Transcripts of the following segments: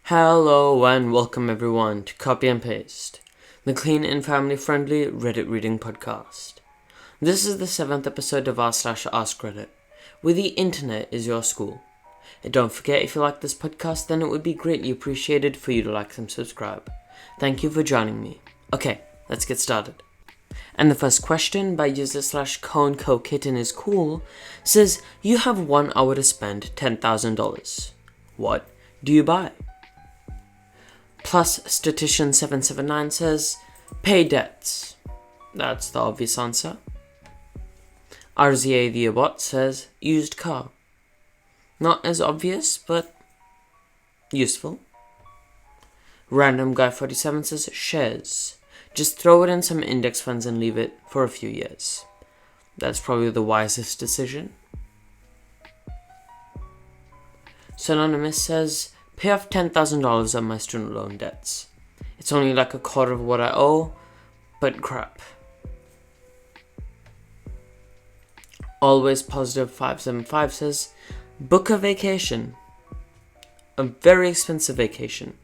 Hello and welcome everyone to Copy and Paste, the clean and family-friendly Reddit reading podcast. This is the 7th episode of r/AskReddit, where the internet is your school. And don't forget, if you like this podcast, then it would be greatly appreciated for you to like and subscribe. Thank you for joining me. Okay, let's get started. And the first question by user /KonekoKittenIsCool says, you have 1 hour to spend $10,000. What do you buy? Plus Statistician779 says, pay debts. That's the obvious answer. RZA the Abot says, used car. Not as obvious, but useful. Random Guy 47 says, shares. Just throw it in some index funds and leave it for a few years. That's probably the wisest decision. Synonymous says, pay off $10,000 on my student loan debts. It's only like a quarter of what I owe, but crap. Always Positive 575 says, book a vacation. A very expensive vacation.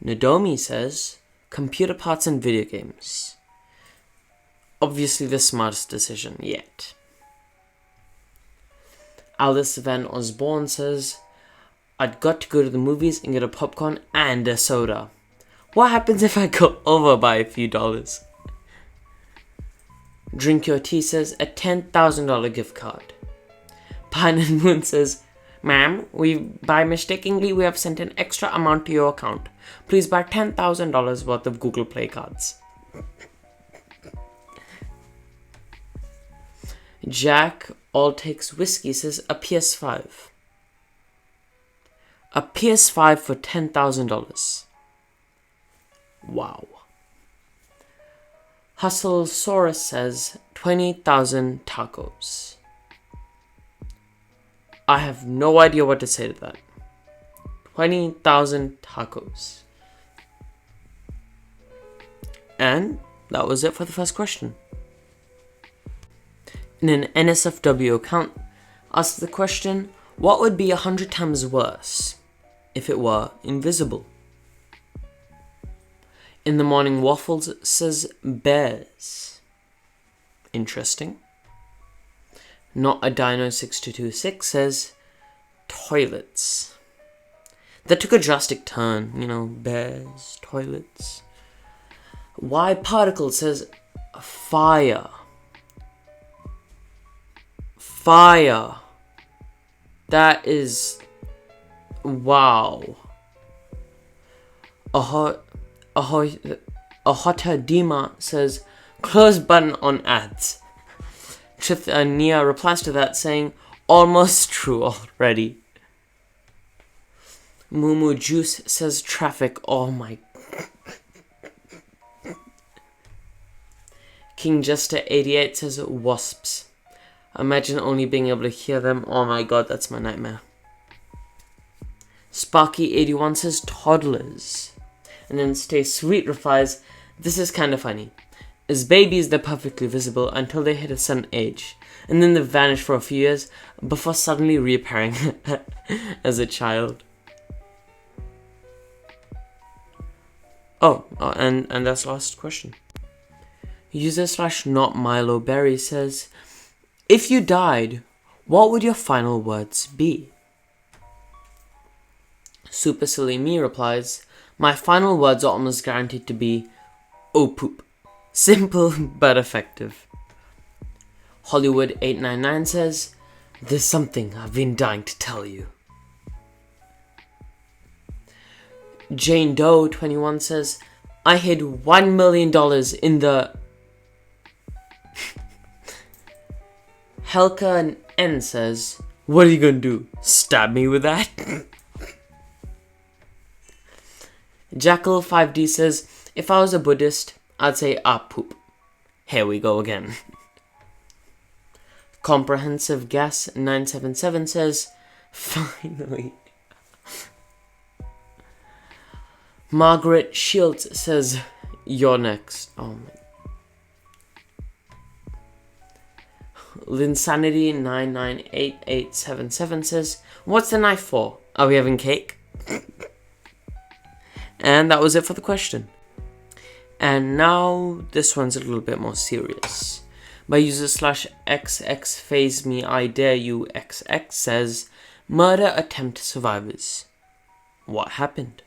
Nadomi says, computer parts and video games. Obviously the smartest decision yet. Alice Van Osborne says, I'd got to go to the movies and get a popcorn and a soda. What happens if I go over by a few dollars? Drink Your Tea says, a $10,000 gift card. Pine and Moon says, ma'am, by mistakenly we have sent an extra amount to your account. Please buy $10,000 worth of Google Play cards. Jack All Takes Whiskey says, a PS5. A PS5 for $10,000. Wow. Hustlesaurus says, 20,000 tacos. I have no idea what to say to that. 20,000 tacos. And that was it for the first question. In an NSFW account, asked the question, what would be 100 times worse if it were invisible? In the Morning Waffles says, bears. Interesting. Not a Dino 6226 says, toilets. That took a drastic turn, bears, toilets. Y Particle says, fire. Fire. That is, wow. Ahotadima says, close button on ads. Nia replies to that saying, almost true already. Mumu Juice says, traffic. Oh my. King Jester 88 says, wasps. Imagine only being able to hear them. Oh my god, that's my nightmare. Sparky81 says, toddlers. And then Stay Sweet replies, this is kind of funny. As babies, they're perfectly visible until they hit a certain age. And then they vanish for a few years before suddenly reappearing as a child. And that's the last question. User /NotMiloBerry says, if you died, what would your final words be? Super Silly Me replies, my final words are almost guaranteed to be, oh poop. Simple but effective. Hollywood 899 says, there's something I've been dying to tell you. Jane Doe 21 says, I hid $1 million in the... Helka N says, what are you gonna do? Stab me with that? Jackal 5D says, if I was a Buddhist, I'd say, poop. Here we go again. Comprehensive Gas 977 says, finally. Margaret Shields says, you're next. Oh my. Linsanity998877 says, "What's the knife for? Are we having cake?" And that was it for the question. And now this one's a little bit more serious. By user /xXFAZEMEIDAREYOUXx says, "Murder attempt survivors. What happened?"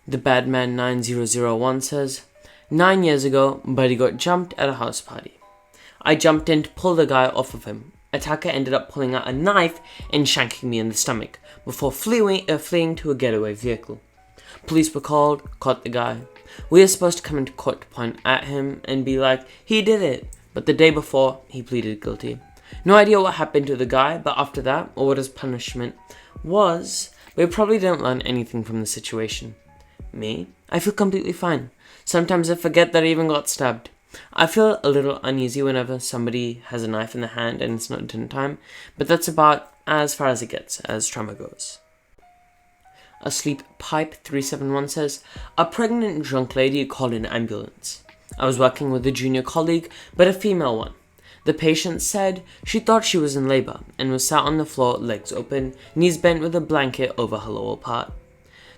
The Badman 9001 says, 9 years ago, Buddy got jumped at a house party. I jumped in to pull the guy off of him. Attacker ended up pulling out a knife and shanking me in the stomach before fleeing to a getaway vehicle. Police were called, caught the guy. We were supposed to come into court to point at him and be like, he did it. But the day before, he pleaded guilty. No idea what happened to the guy, but after that, or what his punishment was, we probably didn't learn anything from the situation. Me? I feel completely fine. Sometimes I forget that I even got stabbed. I feel a little uneasy whenever somebody has a knife in the hand and it's not dinner time, but that's about as far as it gets as trauma goes. Asleep Pipe 371 says, a pregnant drunk lady called an ambulance. I was working with a junior colleague, but a female one. The patient said she thought she was in labor and was sat on the floor, legs open, knees bent with a blanket over her lower part.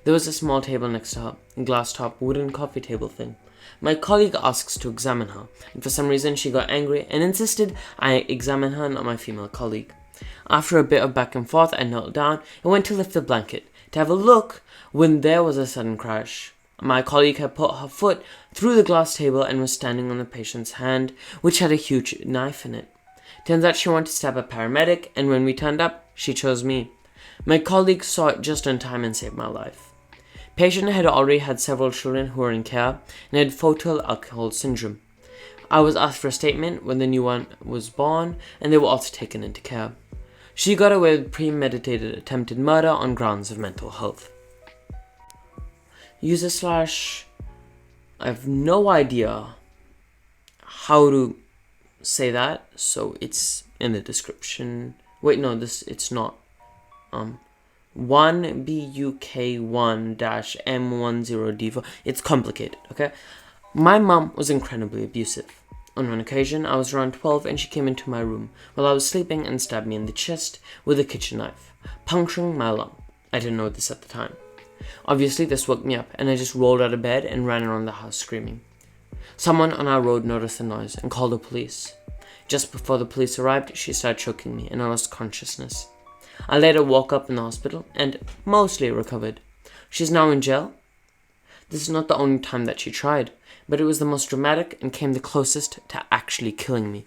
There was a small table next to her, a glass top wooden coffee table thing. My colleague asks to examine her, and for some reason she got angry and insisted I examine her, not my female colleague. After a bit of back and forth, I knelt down and went to lift the blanket to have a look when there was a sudden crash. My colleague had put her foot through the glass table and was standing on the patient's hand, which had a huge knife in it. Turns out she wanted to stab a paramedic, and when we turned up, she chose me. My colleague saw it just in time and saved my life. Patient had already had several children who were in care and had fetal alcohol syndrome. I was asked for a statement when the new one was born, and they were also taken into care. She got away with premeditated attempted murder on grounds of mental health. User / I have no idea how to say that, so it's in the description. Wait, no, it's not. 1BUK1-M10D4. It's complicated, okay? My mom was incredibly abusive. On one occasion, I was around 12 and she came into my room while I was sleeping and stabbed me in the chest with a kitchen knife, puncturing my lung. I didn't know this at the time. Obviously, this woke me up and I just rolled out of bed and ran around the house screaming. Someone on our road noticed the noise and called the police. Just before the police arrived, she started choking me and I lost consciousness. I later woke up in the hospital and mostly recovered. She's now in jail. This is not the only time that she tried, but it was the most dramatic and came the closest to actually killing me.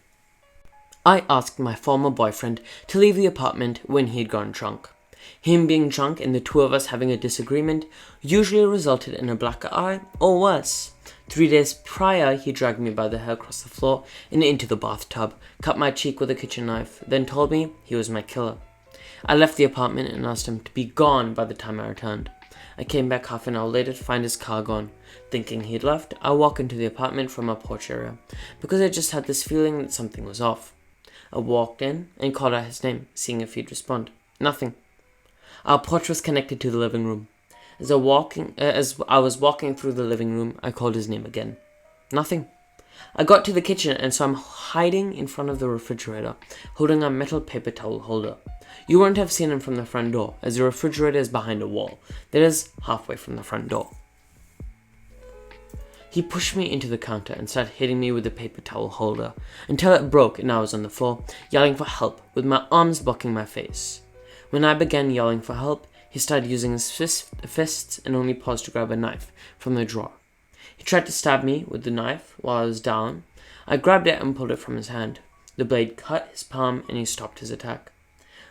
I asked my former boyfriend to leave the apartment when he had gone drunk. Him being drunk and the two of us having a disagreement usually resulted in a black eye or worse. 3 days prior, he dragged me by the hair across the floor and into the bathtub, cut my cheek with a kitchen knife, then told me he was my killer. I left the apartment and asked him to be gone by the time I returned. I came back half an hour later to find his car gone. Thinking he'd left, I walked into the apartment from our porch area, because I just had this feeling that something was off. I walked in and called out his name, seeing if he'd respond. Nothing. Our porch was connected to the living room. As I was walking through the living room, I called his name again. Nothing. I got to the kitchen and saw him hiding in front of the refrigerator, holding a metal paper towel holder. You wouldn't have seen him from the front door, as the refrigerator is behind a wall that is halfway from the front door. He pushed me into the counter and started hitting me with the paper towel holder until it broke and I was on the floor, yelling for help with my arms blocking my face. When I began yelling for help, he started using his fists and only paused to grab a knife from the drawer. He tried to stab me with the knife while I was down. I grabbed it and pulled it from his hand. The blade cut his palm and he stopped his attack.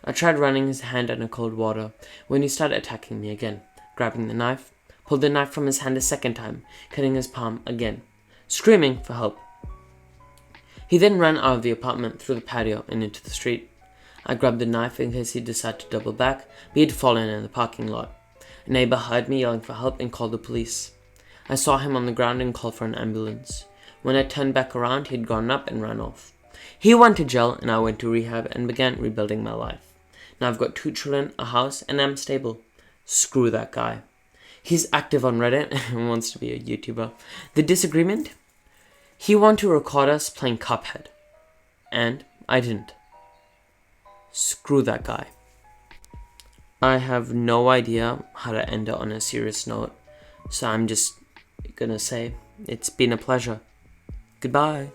I tried running his hand under cold water when he started attacking me again. Grabbing the knife, pulled the knife from his hand a second time, cutting his palm again, screaming for help. He then ran out of the apartment through the patio and into the street. I grabbed the knife in case he decided to double back, but he had fallen in the parking lot. A neighbor heard me yelling for help and called the police. I saw him on the ground and called for an ambulance. When I turned back around, he'd gone up and ran off. He went to jail and I went to rehab and began rebuilding my life. Now I've got 2 children, a house, and I'm stable. Screw that guy. He's active on Reddit and wants to be a YouTuber. The disagreement? He wanted to record us playing Cuphead. and I didn't. Screw that guy. I have no idea how to end it on a serious note, so I'm just gonna say it's been a pleasure. Goodbye.